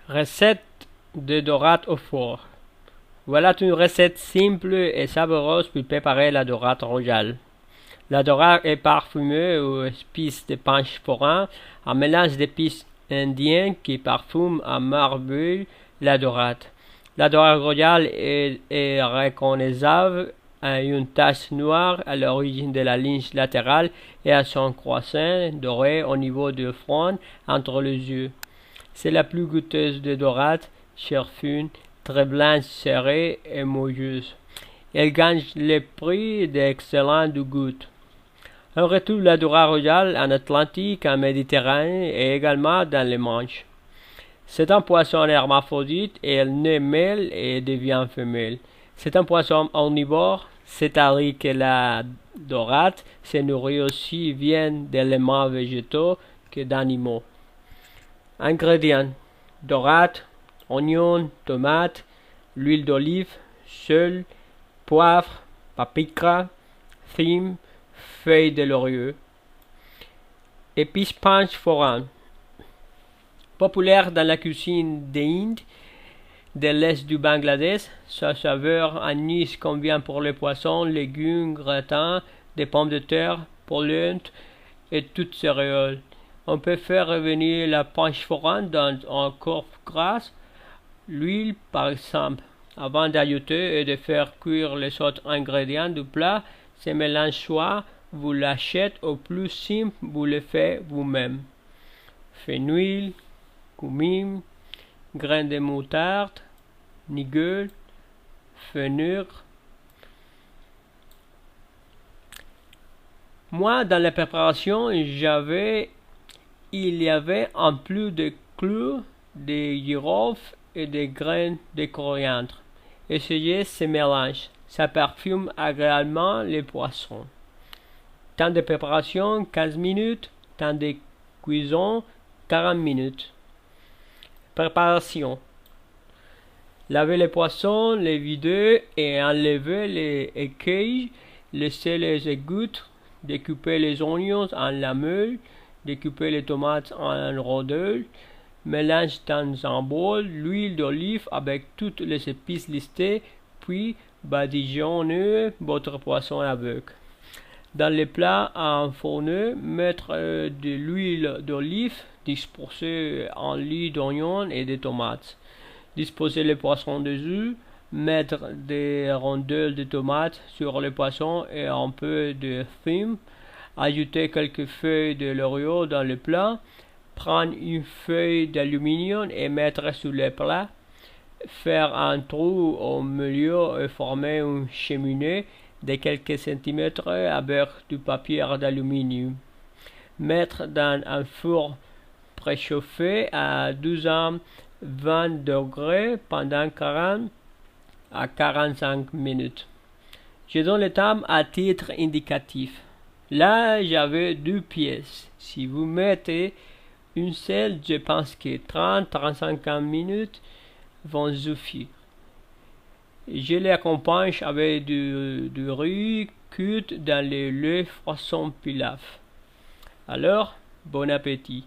Recette de dorade au four. Voilà une recette simple et savoureuse pour préparer la dorade royale. La dorade est parfumée aux épices de panchphorin, un mélange d'épices indiennes qui parfume à merveille la dorade. La dorade royale est reconnaissable à une tache noire à l'origine de la ligne latérale et à son croissant doré au niveau du front entre les yeux. C'est la plus goûteuse des dorades, chair fine, très blanche, serrée et moelleuse. Elle gagne le prix d'excellent goût. On retrouve la dorade royale en Atlantique, en Méditerranée et également dans les Manches. C'est un poisson hermaphrodite et elle naît mâle et devient femelle. C'est un poisson omnivore, c'est-à-dire que la dorade se nourrit aussi bien d'éléments végétaux que d'animaux. Ingrédients: dorade, oignons, tomates, l'huile d'olive, sel, poivre, paprika, thym, feuilles de laurier. Épices panchphorin. Populaire dans la cuisine des Indes, de l'est du Bangladesh, sa saveur anis convient pour les poissons, légumes, gratins, des pommes de terre, pollen et toutes céréales. On peut faire revenir la panchphorin dans un corps gras, l'huile par exemple. Avant d'ajouter et de faire cuire les autres ingrédients du plat, ce mélange soit vous l'achetez au plus simple, vous le faites vous-même. Fenouil, cumin, grains de moutarde, nigel, fenugrec. Moi, dans la préparation, il y avait en plus de clous, de girofle et des graines de coriandre. Essayez ce mélange, ça parfume agréablement les poissons. Temps de préparation 15 minutes, temps de cuisson 40 minutes. Préparation: lavez les poissons, les vider et enlever les écailles, laissez les égouts, découper les oignons en lamelles, découper les tomates en rondelles, mélange dans un bol l'huile d'olive avec toutes les épices listées, puis badigeonnez votre poisson avec. Dans le plat à enfourner, mettre de l'huile d'olive, disposer un lit d'oignons et de tomates. Disposer le poisson dessus, mettre des rondelles de tomates sur le poisson et un peu de thym. Ajouter quelques feuilles de laurier dans le plat. Prendre une feuille d'aluminium et mettre sur le plat. Faire un trou au milieu et former une cheminée de quelques centimètres avec du papier d'aluminium. Mettre dans un four préchauffé à 220 degrés pendant 40 à 45 minutes. Je donne le temps à titre indicatif. Là, j'avais 2 pièces. Si vous mettez une seule, je pense que 30-35 minutes vont suffire. Je les accompagne avec du riz cuit dans le lait façon pilaf. Alors, bon appétit!